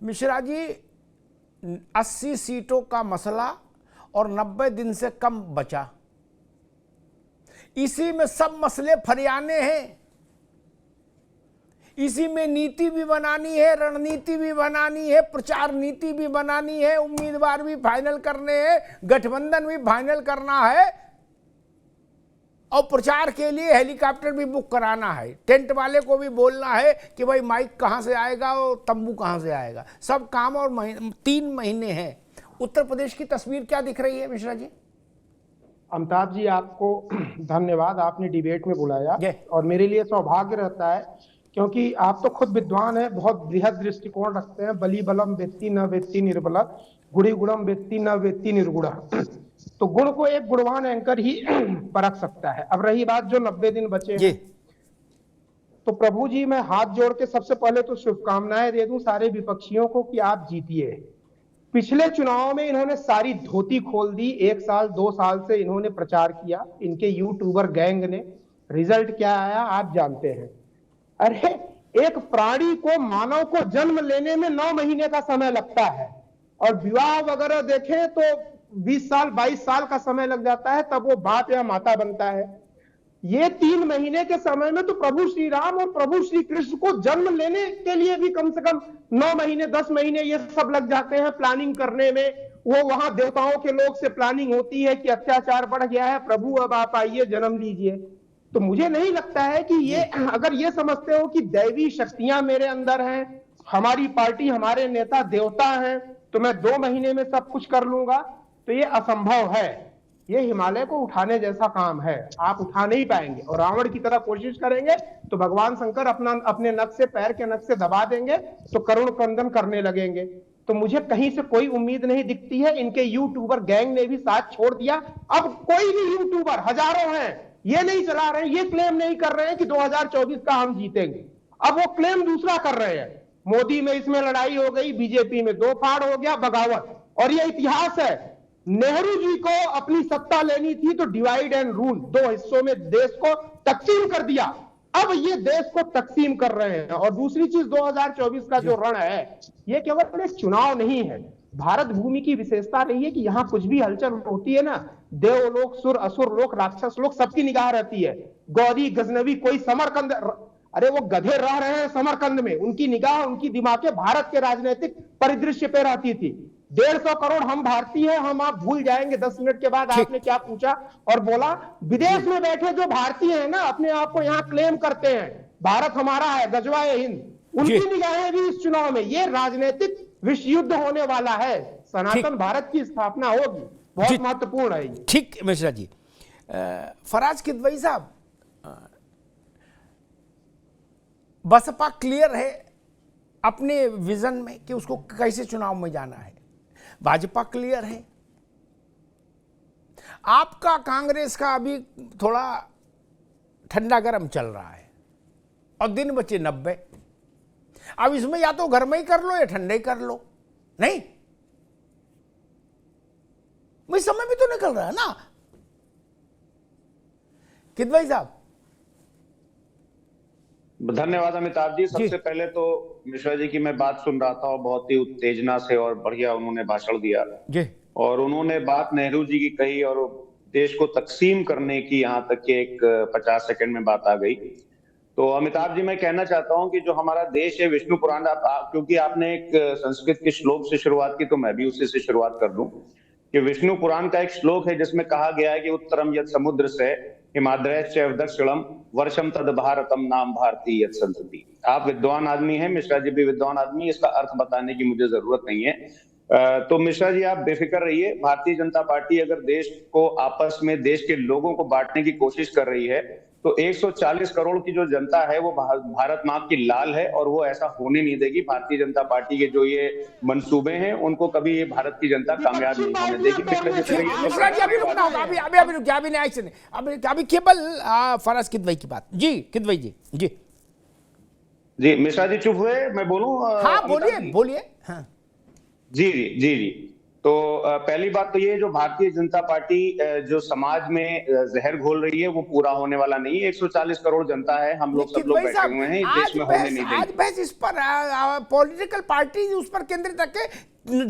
मिश्रा जी, 80 सीटों का मसला और 90 दिन से कम बचा, इसी में सब मसले फरियाने हैं। इसी में नीति भी बनानी है, रणनीति भी बनानी है, प्रचार नीति भी बनानी है, उम्मीदवार भी फाइनल करने हैं, गठबंधन भी फाइनल करना है, और प्रचार के लिए हेलीकॉप्टर भी बुक कराना है। टेंट वाले को भी बोलना है कि भाई माइक कहाँ से आएगा और तंबू कहाँ से आएगा। सब काम और 3 महीने हैं। उत्तर प्रदेश की तस्वीर क्या दिख रही है मिश्रा जी? अमिताभ जी, आपको धन्यवाद, आपने डिबेट में बुलाया और मेरे लिए सौभाग्य रहता है, क्योंकि आप तो खुद विद्वान हैं, बहुत बृहद दृष्टिकोण रखते हैं। बली बलम वेत्ति न वेत्ति निर्बल, गुड़ी गुणम वेत्ति न वेत्ति निर्गुण। तो गुण को एक गुणवान एंकर ही परख सकता है। अब रही बात जो 90 दिन बचे हैं, तो प्रभु जी मैं हाथ जोड़ के सबसे पहले तो शुभकामनाएं दे दूं सारे विपक्षियों को कि आप जीतिए। पिछले चुनाव में इन्होंने सारी धोती खोल दी। 1 साल 2 साल से इन्होंने प्रचार किया, इनके यूट्यूबर गैंग ने। रिजल्ट क्या आया आप जानते हैं। अरे एक प्राणी को, मानव को जन्म लेने में 9 महीने का समय लगता है, और विवाह वगैरह देखें तो 20 साल 22 साल का समय लग जाता है, तब वो बाप या माता बनता है। ये 3 महीने के समय में तो प्रभु श्री राम और प्रभु श्री कृष्ण को जन्म लेने के लिए भी कम से कम 9 महीने 10 महीने ये सब लग जाते हैं प्लानिंग करने में। वो वहां देवताओं के लोग से प्लानिंग होती है कि अत्याचार बढ़ गया है, प्रभु अब आप आइए जन्म लीजिए। तो मुझे नहीं लगता है कि ये, अगर ये समझते हो कि दैवी शक्तियां मेरे अंदर हैं, हमारी पार्टी, हमारे नेता देवता हैं, तो मैं 2 महीने में सब कुछ कर लूंगा, तो ये असंभव है। ये हिमालय को उठाने जैसा काम है, आप उठा नहीं पाएंगे। और रावण की तरह कोशिश करेंगे तो भगवान शंकर अपने नख से, पैर के नख से दबा देंगे, तो करुण क्रंदन करने लगेंगे। तो मुझे कहीं से कोई उम्मीद नहीं दिखती है। इनके यूट्यूबर गैंग ने भी साथ छोड़ दिया। अब कोई भी यूट्यूबर, हजारों हैं, ये नहीं चला रहे हैं, ये क्लेम नहीं कर रहे हैं कि 2024 का हम जीतेंगे। अब वो क्लेम दूसरा कर रहे हैं। मोदी में इसमें लड़ाई हो गई, बीजेपी में 2 फाड़ हो गया, बगावत। और ये इतिहास है। नेहरू जी को अपनी सत्ता लेनी थी तो डिवाइड एंड रूल, 2 हिस्सों में देश को तकसीम कर दिया। अब ये देश को तकसीम कर रहे हैं। और दूसरी चीज, 2024 का जो रण है, ये केवल एक चुनाव नहीं है। भारत भूमि की विशेषता रही है कि यहाँ कुछ भी हलचल होती है ना, देवलोक, सुर, असुर लोक, राक्षस लोक, सबकी निगाह रहती है। गौरी गजनवी, कोई समरकंद, अरे वो गधे रह रहे हैं समरकंद में, उनकी निगाह, उनकी दिमागे भारत के राजनीतिक परिदृश्य पे रहती थी। 150 करोड़ हम भारतीय हैं, हम आप भूल जाएंगे 10 मिनट के बाद। आपने क्या पूछा और बोला, विदेश में बैठे जो भारतीय हैं ना, अपने आप को यहाँ क्लेम करते हैं, भारत हमारा है, गजवाए हिंद, उनकी निगाहें भी इस चुनाव में। ये राजनीतिक विश्व युद्ध होने वाला है, सनातन भारत की स्थापना होगी, बहुत महत्वपूर्ण है। ठीक मिश्रा जी। फराज किदवई साहब, बसपा क्लियर है अपने विजन में कि उसको कैसे चुनाव में जाना है, भाजपा क्लियर है, आपका कांग्रेस का अभी थोड़ा ठंडा गर्म चल रहा है, और दिन बचे 90। अब इसमें या तो घर में ही कर लो या ठंडे ही कर लो, नहीं भाई, समय भी तो निकल रहा है ना किदवई साहब। धन्यवाद अमिताभ जी। सबसे पहले तो मिश्रा जी की मैं बात सुन रहा था और बहुत ही उत्तेजना से और बढ़िया उन्होंने भाषण दिया जी। और उन्होंने बात नेहरू जी की कही और देश को तकसीम करने की, यहाँ तक कि एक 50 सेकंड में बात आ गई। तो अमिताभ जी, मैं कहना चाहता हूं कि जो हमारा देश है, विष्णु पुराण, क्योंकि आपने एक संस्कृत के श्लोक से शुरुआत की, तो मैं भी उसी से शुरुआत कर दूं कि विष्णु पुराण का एक श्लोक है जिसमें कहा गया है कि उत्तरम यत् समुद्र से हिमाद्रैश्च दक्षिणम वर्षम तद भारतम नाम भारती यत् संतति। आप विद्वान आदमी हैं, मिश्रा जी भी विद्वान आदमी, इसका अर्थ बताने की मुझे जरूरत नहीं है। तो मिश्रा जी आप बेफिक्र रहिए। भारतीय जनता पार्टी अगर देश को आपस में, देश के लोगों को बांटने की कोशिश कर रही है, तो 140 करोड़ की जो जनता है वो भारत माँ की लाल है और वो ऐसा होने नहीं देगी। भारतीय जनता पार्टी के जो ये मंसूबे हैं उनको कभी ये भारत की जनता कामयाब नहीं होने देगी। अभी केवल फराज किदवई की बात। जी किदवई जी। जी जी मिश्रा जी चुप हुए, मैं बोलूं? हाँ बोलिए बोलिए। हाँ जी जी जी जी। तो पहली बात तो ये, जो भारतीय जनता पार्टी जो समाज में जहर घोल रही है वो पूरा होने वाला नहीं है। 140 करोड़ जनता है, हम लोग सब लोग बैठे हुए हैं, इस देश में होने नहीं देंगे। आज बहस इस पर पॉलिटिकल पार्टी उस पर केंद्रित रखे,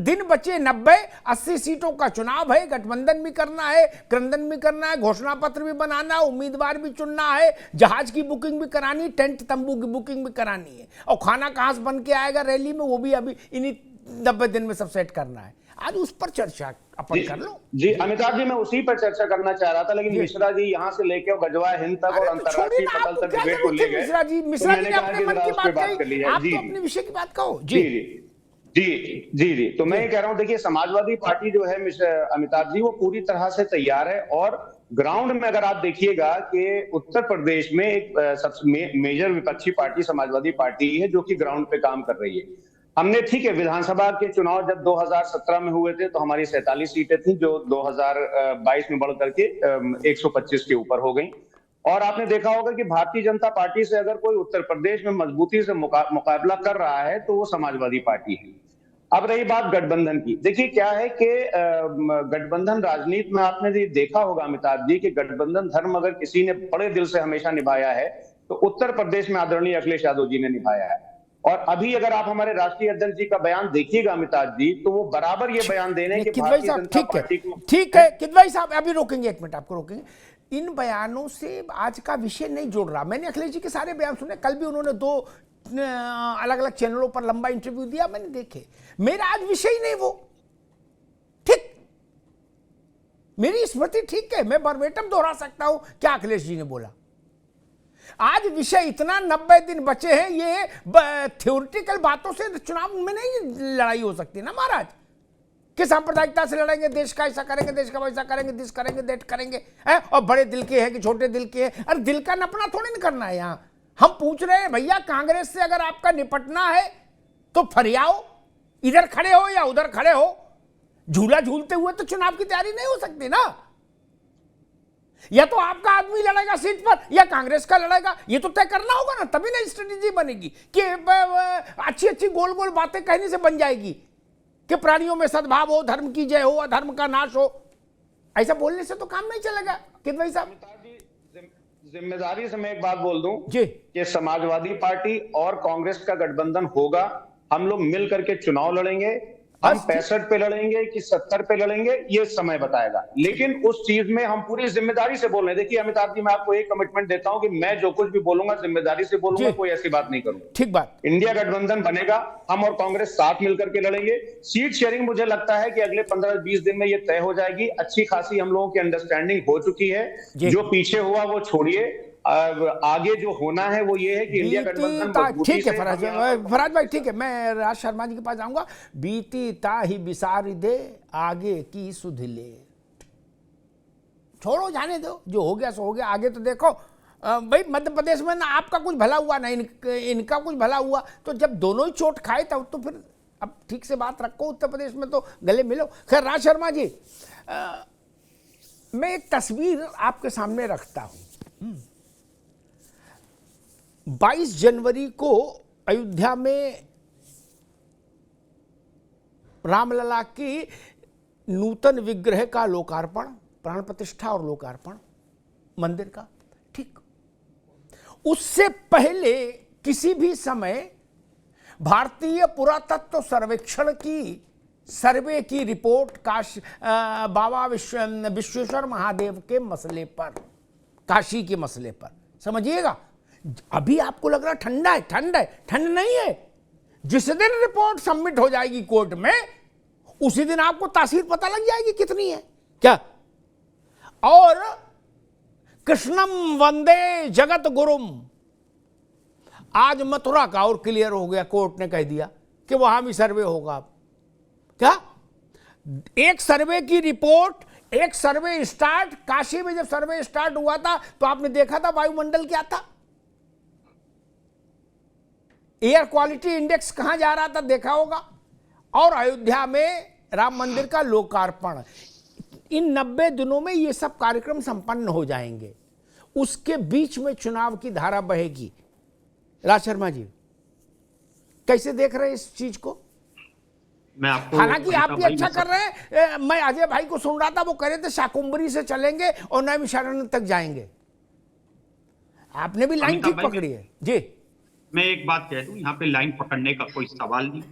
दिन बचे 90-80 सीटों का चुनाव है, गठबंधन भी करना है, क्रंदन भी करना है, घोषणा पत्र भी बनाना, उम्मीदवार भी चुनना है, जहाज की बुकिंग भी करानी, टेंट तंबू की बुकिंग भी करानी है, और खाना कहां से बन के आएगा रैली में वो भी अभी इन्हीं 90 दिन में सब सेट करना है। आज उस पर चर्चा अपन कर लो। जी अमिताभ जी, मैं उसी पर चर्चा करना चाह रहा था, लेकिन मिश्रा जी यहाँ से लेकर गजवा हिंद तक और अंतर्राष्ट्रीय पटल तक डिबेट को ले गए। मिश्रा जी ने अपने मन की बात कही, आप तो अपने विषय की बात कहो। जी जी तो मैं ये कह रहा हूँ, देखिए समाजवादी पार्टी जो है अमिताभ जी, वो पूरी तरह से तैयार है। और ग्राउंड में अगर आप देखिएगा कि उत्तर प्रदेश में एक सबसे मेजर विपक्षी पार्टी समाजवादी पार्टी है जो कि ग्राउंड पे काम कर रही है। हमने, ठीक है, विधानसभा के चुनाव जब 2017 में हुए थे तो हमारी 47 सीटें थी, जो 2022 में बढ़ करके 125 के ऊपर हो गई। और आपने देखा होगा कि भारतीय जनता पार्टी से अगर कोई उत्तर प्रदेश में मजबूती से मुकाबला कर रहा है तो वो समाजवादी पार्टी है। अब रही बात गठबंधन की, देखिए क्या है कि गठबंधन राजनीति में आपने देखा होगा अमिताभ जी कि गठबंधन धर्म अगर किसी ने बड़े दिल से हमेशा निभाया है तो उत्तर प्रदेश में आदरणीय अखिलेश यादव जी ने निभाया है। और अभी अगर आप हमारे राष्ट्रीय अध्यक्ष जी का बयान देखिएगा अमिताभ जी, तो वो बराबर ये बयान दे रहे हैं कि भारतीय जनता पार्टी को। ठीक है किदवई साहब, अभी रोकेंगे, एक मिनट आपको रोकेंगे। इन बयानों से आज का विषय नहीं जोड़ रहा। मैंने अखिलेश जी के सारे बयान सुने, कल भी उन्होंने 2 अलग अलग चैनलों पर लंबा इंटरव्यू दिया, मैंने देखे। मेरा आज विषय ही नहीं वो, ठीक, मेरी स्मृति ठीक है, मैं वर्बेटम दोहरा सकता हूं क्या अखिलेश जी ने बोला। आज विषय इतना 90 दिन बचे हैं, ये थ्योरेटिकल बातों से चुनाव में नहीं लड़ाई हो सकती ना महाराज, कि सांप्रदायिकता से लड़ेंगे, देश का ऐसा करेंगे, देश का वैसा करेंगे, दिस करेंगे, दैट करेंगे, और बड़े दिल के हैं कि छोटे दिल के हैं। अरे दिल का नपना थोड़ी नहीं करना है यहां। हम पूछ रहे हैं भैया, कांग्रेस से अगर आपका निपटना है तो फरियाओ, इधर खड़े हो या उधर खड़े हो, झूला झूलते हुए तो चुनाव की तैयारी नहीं हो सकती ना। या तो आपका आदमी लड़ेगा सीट पर या कांग्रेस का लड़ेगा, ये तो तय करना होगा ना, तभी ना स्ट्रेटेजी बनेगी कि अच्छी अच्छी गोल गोल बातें कहने से बन जाएगी कि प्राणियों में सद्भाव हो, धर्म की जय हो, अधर्म का नाश हो। ऐसा बोलने से तो काम नहीं चलेगा। किदवई साहब, जिम्मेदारी से मैं एक बात बोल दूं जी कि समाजवादी पार्टी और कांग्रेस का गठबंधन होगा, हम लोग मिल करके चुनाव लड़ेंगे। हम 65 पे लड़ेंगे कि 70 पे लड़ेंगे ये समय बताएगा, लेकिन उस चीज में हम पूरी जिम्मेदारी से बोल रहे हैं। देखिए अमिताभ जी, मैं आपको एक कमिटमेंट देता हूं कि मैं जो कुछ भी बोलूंगा जिम्मेदारी से बोलूंगा, कोई ऐसी बात नहीं करूंगा। ठीक बात। इंडिया गठबंधन बनेगा, हम और कांग्रेस साथ मिलकर के लड़ेंगे। सीट शेयरिंग मुझे लगता है कि अगले 15-20 दिन में ये तय हो जाएगी। अच्छी खासी हम लोगों की अंडरस्टैंडिंग हो चुकी है। जो पीछे हुआ वो छोड़िए, आगे जो होना है वो ये है कि इंडिया गठबंधन। ठीक है फराज भाई, ठीक है, मैं राज शर्मा जी के पास जाऊंगा। बीती ताही बिसारी दे, आगे की सुध ले। छोड़ो, जाने दो, जो हो गया सो हो गया, आगे तो देखो। भाई मध्य प्रदेश में ना आपका कुछ भला हुआ ना इनका कुछ भला हुआ, तो जब दोनों ही चोट खाए तब तो फिर अब ठीक से बात रखो। उत्तर प्रदेश में तो गले मिलो। खैर राज शर्मा जी, मैं एक तस्वीर आपके सामने रखता हूं। 22 जनवरी को अयोध्या में रामलला की नूतन विग्रह का लोकार्पण, प्राण प्रतिष्ठा और लोकार्पण मंदिर का, ठीक। उससे पहले किसी भी समय भारतीय पुरातत्व सर्वेक्षण की सर्वे की रिपोर्ट बाबा विश्वेश्वर महादेव के मसले पर, काशी के मसले पर, समझिएगा। अभी आपको लग रहा ठंडा है, ठंड नहीं है। जिस दिन रिपोर्ट सबमिट हो जाएगी कोर्ट में, उसी दिन आपको तासीर पता लग जाएगी कितनी है क्या। और कृष्णम वंदे जगत गुरुम, आज मथुरा का और क्लियर हो गया, कोर्ट ने कह दिया कि वहां भी सर्वे होगा। क्या एक सर्वे की रिपोर्ट, एक सर्वे स्टार्ट, काशी में जब सर्वे स्टार्ट हुआ था तो आपने देखा था वायुमंडल क्या था, एयर क्वालिटी इंडेक्स कहां जा रहा था देखा होगा। और अयोध्या में राम मंदिर का लोकार्पण, इन 90 दिनों में ये सब कार्यक्रम संपन्न हो जाएंगे। उसके बीच में चुनाव की धारा बहेगी। राज शर्मा जी कैसे देख रहे हैं इस चीज को? मैं आपको हालांकि आप भी भाई अच्छा कर रहे हैं। मैं अजय भाई को सुन रहा था, वो कह रहे थे शाकुंभरी से चलेंगे और नैमिषारण्य तक जाएंगे। आपने भी लाइन ठीक पकड़ी है जी। मैं एक बात कह दूं, यहाँ पे लाइन पकड़ने का कोई सवाल नहीं,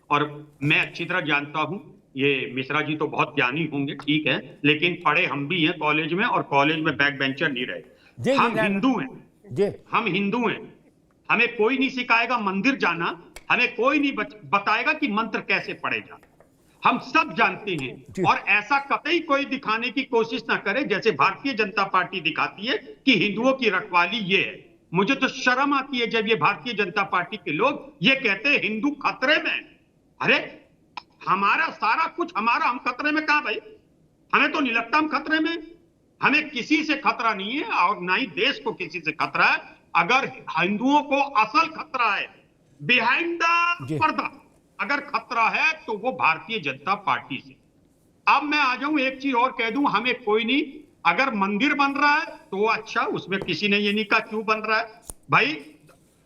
और मैं अच्छी तरह जानता हूं, ये मिश्रा जी तो बहुत ज्ञानी होंगे, ठीक है, लेकिन पढ़े हम भी हैं कॉलेज में, और कॉलेज में बैक बेंचर नहीं रहे। हम हिंदू हैं जी, हम हिंदू हैं, हमें कोई नहीं सिखाएगा मंदिर जाना, हमें कोई नहीं बताएगा कि मंत्र कैसे पढ़े जाए, हम सब जानते हैं। और ऐसा कतई कोई दिखाने की कोशिश ना करे जैसे भारतीय जनता पार्टी दिखाती है कि हिंदुओं की रखवाली ये है। मुझे तो शर्म आती है जब ये भारतीय जनता पार्टी के लोग ये कहते हैं हिंदू खतरे में। अरे हमारा सारा कुछ हमारा, हम खतरे में कहां भाई? हमें तो नहीं लगता हम खतरे में। हमें किसी से खतरा नहीं है और ना ही देश को किसी से खतरा है। अगर हिंदुओं को असल खतरा है बिहाइंड द पर्दा, अगर खतरा है तो वो भारतीय जनता पार्टी से। अब मैं आ जाऊं, एक चीज और कह दूं, हमें कोई नहीं, अगर मंदिर बन रहा है तो अच्छा, उसमें किसी ने ये नहीं कहा क्यों बन रहा है भाई।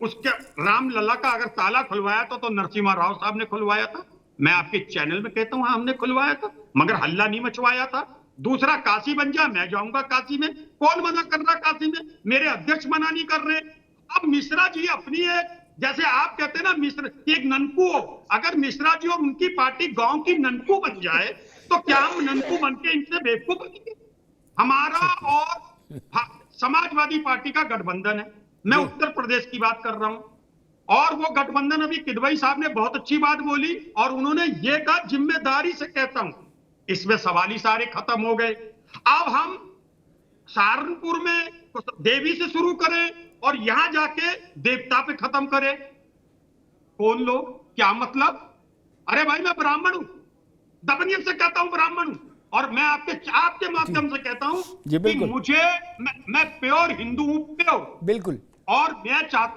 उसके रामलला का अगर ताला खुलवाया था तो नरसिम्हा राव साहब ने खुलवाया था, मैं आपके चैनल में कहता हूं हाँ हमने खुलवाया था, मगर हल्ला नहीं मचवाया था। दूसरा, काशी बन जा, मैं जाऊंगा काशी में, कौन मना कर रहा काशी में? मेरे अध्यक्ष मना नहीं कर रहे। अब मिश्रा जी अपनी एक, जैसे आप कहते हैं ना मिश्र एक ननकू हो, अगर मिश्रा जी और उनकी पार्टी गांव की ननकू बन जाए तो क्या हम ननकू बन के इनसे बेवकूफ बनेंगे? हमारा और समाजवादी पार्टी का गठबंधन है, मैं उत्तर प्रदेश की बात कर रहा हूं, और वो गठबंधन, अभी किदवई साहब ने बहुत अच्छी बात बोली और उन्होंने ये कहा, जिम्मेदारी से कहता हूं, इसमें सवाल ही सारे खत्म हो गए। अब हम सहारनपुर में देवी से शुरू करें और यहां जाके देवता पे खत्म करें, कौन लोग, क्या मतलब? अरे भाई मैं ब्राह्मण हूं, दबनियत से कहता हूं ब्राह्मण हूं, और मैं आपके माध्यम से कहता हूं कि मुझे, मैं प्योर हिंदू हूं, प्योर, बिल्कुल। और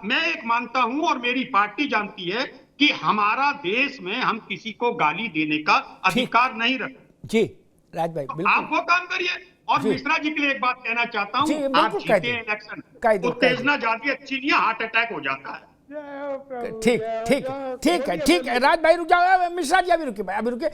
मैं एक मानता हूं और मेरी पार्टी जानती है कि हमारा देश में हम किसी को गाली देने का अधिकार नहीं रखते। जी राज भाई, बिल्कुल आप वो काम करिए। और मिश्रा जी के लिए एक बात कहना चाहता हूं, आप जीते इलेक्शन, उत्तेजना ज्यादा अच्छी नहीं है, हार्ट अटैक हो जाता है। ठीक है राज भाई रुक जाओ, मिश्रा जी अभी रुके भाई, अभी रुके।